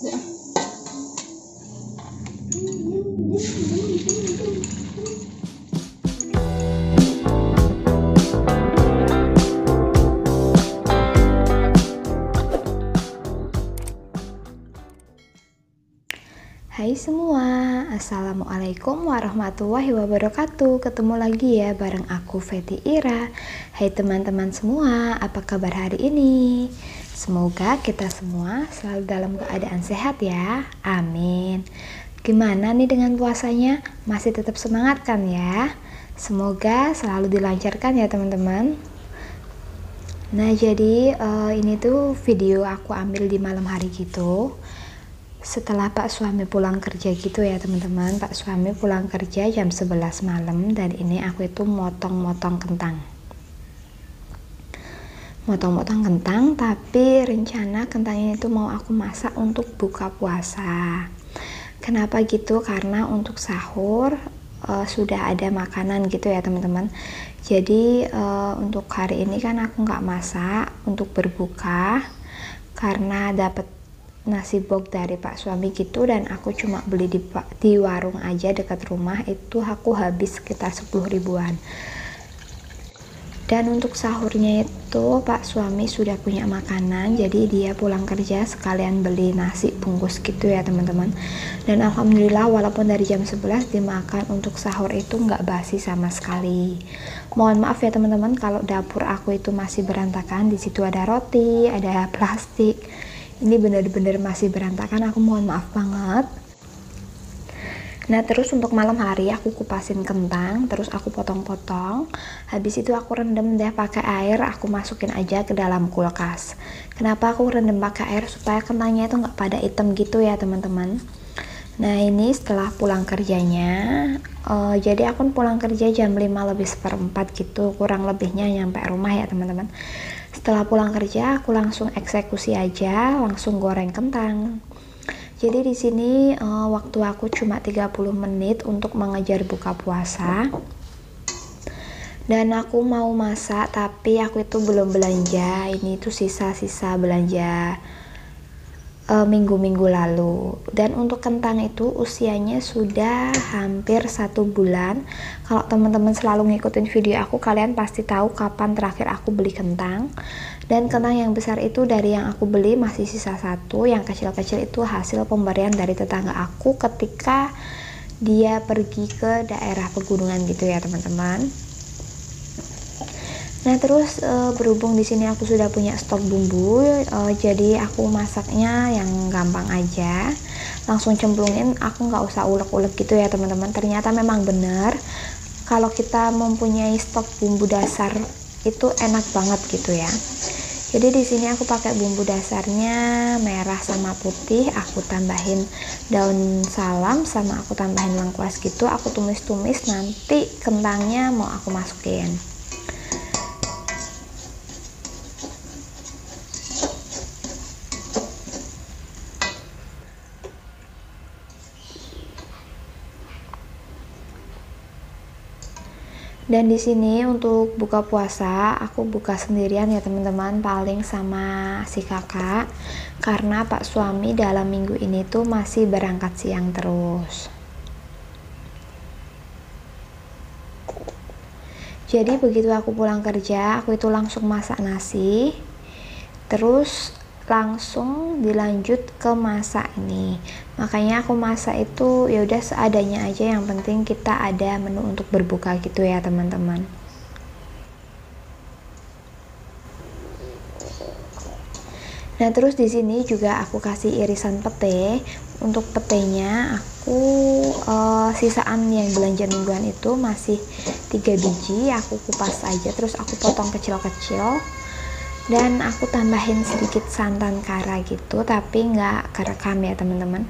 Hai semua, Assalamualaikum warahmatullahi wabarakatuh. Ketemu lagi ya bareng aku Feti Ira. Hai teman-teman semua, apa kabar hari ini? Semoga kita semua selalu dalam keadaan sehat ya, amin. Gimana nih dengan puasanya? Masih tetap semangat kan ya? Semoga selalu dilancarkan ya teman-teman. Nah jadi ini tuh video aku ambil di malam hari gitu. Setelah Pak suami pulang kerja gitu ya teman-teman. Pak suami pulang kerja jam 11 malam dan ini aku itu motong-motong kentang. Motong-motong kentang, tapi rencana kentang ini tuh mau aku masak untuk buka puasa. Kenapa gitu? Karena untuk sahur sudah ada makanan gitu ya teman-teman. Jadi untuk hari ini kan aku nggak masak untuk berbuka karena dapat nasi box dari Pak suami gitu, dan aku cuma beli di warung aja dekat rumah, itu aku habis sekitar 10 ribuan. Dan untuk sahurnya itu Pak suami sudah punya makanan, jadi dia pulang kerja sekalian beli nasi bungkus gitu ya teman-teman. Dan alhamdulillah walaupun dari jam 11 dimakan, untuk sahur itu nggak basi sama sekali. Mohon maaf ya teman-teman kalau dapur aku itu masih berantakan, di situ ada roti, ada plastik. Ini benar-benar masih berantakan, aku mohon maaf banget. Nah terus untuk malam hari aku kupasin kentang, terus aku potong-potong. Habis itu aku rendam deh pakai air, aku masukin aja ke dalam kulkas. Kenapa aku rendam pakai air? Supaya kentangnya itu nggak pada hitam gitu ya teman-teman. Nah ini setelah pulang kerjanya, jadi aku pulang kerja jam 5:04 gitu, kurang lebihnya nyampe rumah ya teman-teman. Setelah pulang kerja aku langsung eksekusi aja, langsung goreng kentang. Jadi di sini waktu aku cuma 30 menit untuk mengejar buka puasa. Dan aku mau masak tapi aku itu belum belanja. Ini tuh sisa-sisa belanja minggu-minggu lalu. Dan untuk kentang itu usianya sudah hampir 1 bulan. Kalau teman-teman selalu ngikutin video aku, kalian pasti tahu kapan terakhir aku beli kentang. Dan kentang yang besar itu dari yang aku beli masih sisa 1, yang kecil-kecil itu hasil pemberian dari tetangga aku ketika dia pergi ke daerah pegunungan gitu ya teman-teman. Nah terus berhubung di sini aku sudah punya stok bumbu, jadi aku masaknya yang gampang aja, langsung cemplungin, aku nggak usah ulek-ulek gitu ya teman-teman. Ternyata memang benar kalau kita mempunyai stok bumbu dasar itu enak banget gitu ya. Jadi di sini aku pakai bumbu dasarnya merah sama putih, aku tambahin daun salam sama aku tambahin lengkuas gitu, aku tumis-tumis, nanti kentangnya mau aku masukin. Dan di sini untuk buka puasa aku buka sendirian ya teman-teman, paling sama si kakak, karena Pak suami dalam minggu ini tuh masih berangkat siang terus. Jadi begitu aku pulang kerja, aku itu langsung masak nasi, terus langsung dilanjut ke masak ini. Makanya aku masak itu ya udah seadanya aja, yang penting kita ada menu untuk berbuka gitu ya teman-teman. Nah terus di sini juga aku kasih irisan pete. Untuk petenya aku sisaan yang belanja mingguan itu masih 3 biji, aku kupas aja, terus aku potong kecil-kecil. Dan aku tambahin sedikit santan kara gitu, tapi nggak kerekam ya teman-teman.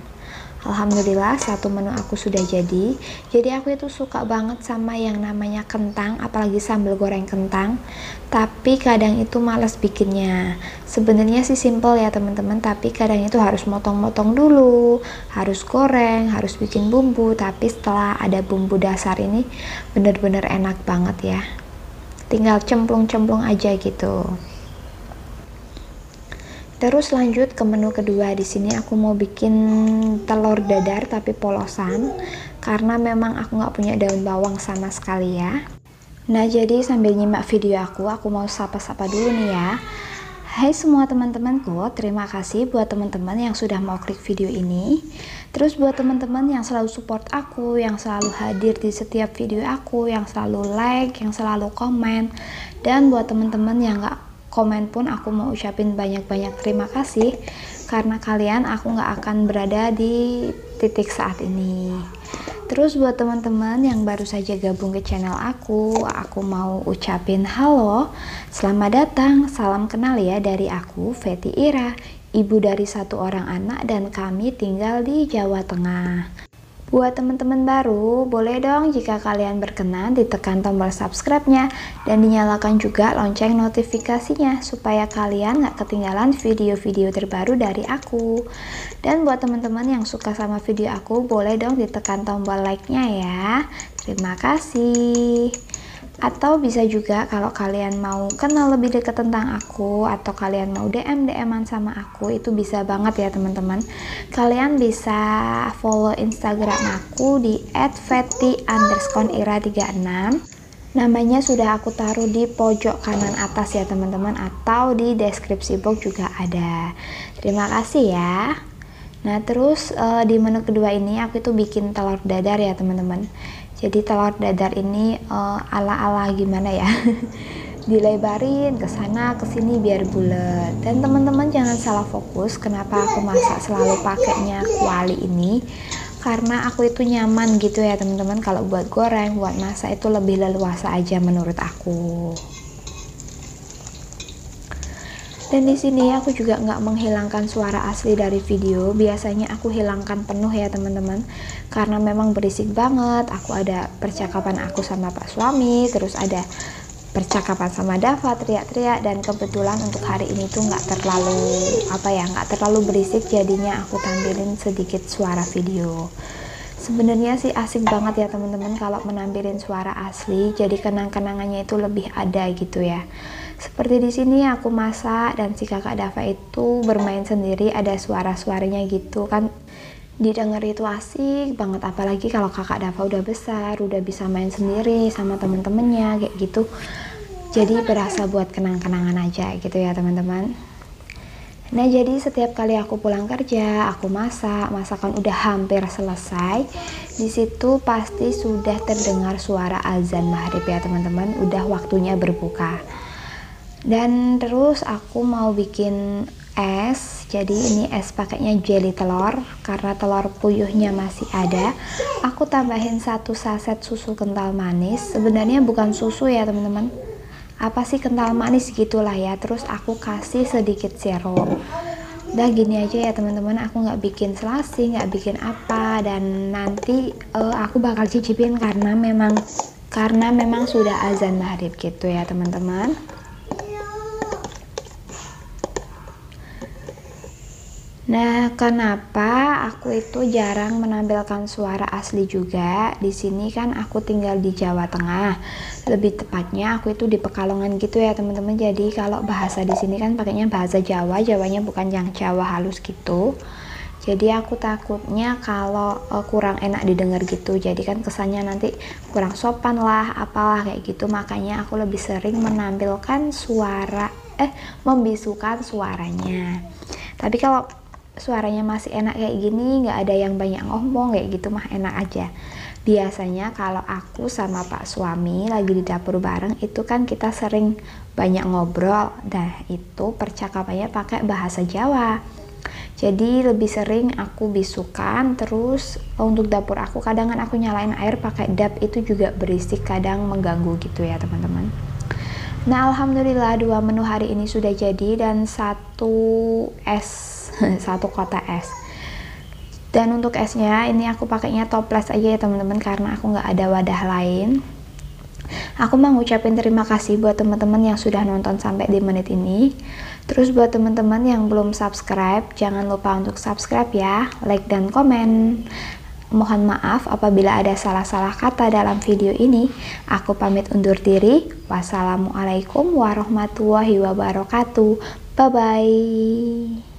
Alhamdulillah satu menu aku sudah jadi. Jadi aku itu suka banget sama yang namanya kentang, apalagi sambal goreng kentang. Tapi kadang itu malas bikinnya. Sebenarnya sih simple ya teman-teman, tapi kadang itu harus motong-motong dulu, harus goreng, harus bikin bumbu. Tapi setelah ada bumbu dasar ini bener-bener enak banget ya. Tinggal cemplung-cemplung aja gitu. Terus lanjut ke menu kedua. Di sini aku mau bikin telur dadar tapi polosan, karena memang aku nggak punya daun bawang sama sekali ya. Nah, jadi sambil nyimak video aku mau sapa-sapa dulu nih ya. Hai semua teman-temanku, terima kasih buat teman-teman yang sudah mau klik video ini. Terus buat teman-teman yang selalu support aku, yang selalu hadir di setiap video aku, yang selalu like, yang selalu komen. Dan buat teman-teman yang nggak komen pun aku mau ucapin banyak-banyak terima kasih, karena kalian aku nggak akan berada di titik saat ini. Terus buat teman-teman yang baru saja gabung ke channel aku mau ucapin halo, selamat datang, salam kenal ya dari aku, Fety Ira, ibu dari 1 orang anak dan kami tinggal di Jawa Tengah. Buat teman-teman baru, boleh dong jika kalian berkenan ditekan tombol subscribe-nya dan dinyalakan juga lonceng notifikasinya supaya kalian gak ketinggalan video-video terbaru dari aku. Dan buat teman-teman yang suka sama video aku, boleh dong ditekan tombol like-nya ya. Terima kasih. Atau bisa juga kalau kalian mau kenal lebih dekat tentang aku, atau kalian mau DM-an sama aku, itu bisa banget ya teman-teman. Kalian bisa follow Instagram aku di @fety_ira36. Namanya sudah aku taruh di pojok kanan atas ya teman-teman, atau di deskripsi box juga ada. Terima kasih ya. Nah, terus di menu kedua ini aku itu bikin telur dadar ya teman-teman. Jadi telur dadar ini ala-ala gimana ya, dilebarin ke sana ke sini biar bulat. Dan teman-teman jangan salah fokus, kenapa aku masak selalu pakainya kuali ini, karena aku itu nyaman gitu ya teman-teman. Kalau buat goreng, buat masak itu lebih leluasa aja menurut aku. Dan di sini aku juga nggak menghilangkan suara asli dari video. Biasanya aku hilangkan penuh ya teman-teman, karena memang berisik banget. Aku ada percakapan aku sama Pak suami, terus ada percakapan sama Dava teriak-teriak, dan kebetulan untuk hari ini tuh nggak terlalu berisik, jadinya aku tampilin sedikit suara video. Sebenarnya sih asik banget ya teman-teman kalau menampilin suara asli, jadi kenang-kenangannya itu lebih ada gitu ya. Seperti di sini aku masak dan si kakak Dava itu bermain sendiri, ada suara-suaranya gitu kan, didengar itu asik banget. Apalagi kalau kakak Dava udah besar, udah bisa main sendiri sama temen-temennya kayak gitu, jadi berasa buat kenang-kenangan aja gitu ya teman-teman. Nah, jadi setiap kali aku pulang kerja, aku masakan udah hampir selesai, di situ pasti sudah terdengar suara azan maghrib ya teman-teman, udah waktunya berbuka. Dan terus aku mau bikin es. Jadi ini es pakainya jelly telur, karena telur puyuhnya masih ada. Aku tambahin 1 saset susu kental manis. Sebenarnya bukan susu ya teman-teman, apa sih, kental manis gitulah ya. Terus aku kasih sedikit sirup. Udah gini aja ya teman-teman, aku nggak bikin selasi, nggak bikin apa. Dan nanti aku bakal cicipin karena memang sudah azan maghrib gitu ya teman-teman. Nah, kenapa aku itu jarang menampilkan suara asli juga? Di sini kan aku tinggal di Jawa Tengah. Lebih tepatnya aku itu di Pekalongan gitu ya, teman-teman. Jadi kalau bahasa di sini kan pakainya bahasa Jawa, Jawanya bukan yang Jawa halus gitu. Jadi aku takutnya kalau kurang enak didengar gitu. Jadi kan kesannya nanti kurang sopan lah, apalah kayak gitu. Makanya aku lebih sering menampilkan membisukan suaranya. Tapi kalau suaranya masih enak kayak gini, nggak ada yang banyak ngomong kayak gitu mah enak aja. Biasanya kalau aku sama Pak suami lagi di dapur bareng itu kan kita sering banyak ngobrol. Nah, itu percakapannya pakai bahasa Jawa. Jadi lebih sering aku bisukan. Terus untuk dapur aku kadang aku nyalain air pakai dap, itu juga berisik, kadang mengganggu gitu ya teman-teman. Nah, alhamdulillah 2 menu hari ini sudah jadi, dan 1 kotak es. Dan untuk esnya ini aku pakainya toples aja ya teman-teman, karena aku nggak ada wadah lain. Aku mau ngucapin terima kasih buat teman-teman yang sudah nonton sampai di menit ini. Terus buat teman-teman yang belum subscribe, jangan lupa untuk subscribe ya, like dan komen. Mohon maaf apabila ada salah-salah kata dalam video ini. Aku pamit undur diri. Wassalamualaikum warahmatullahi wabarakatuh. Bye-bye.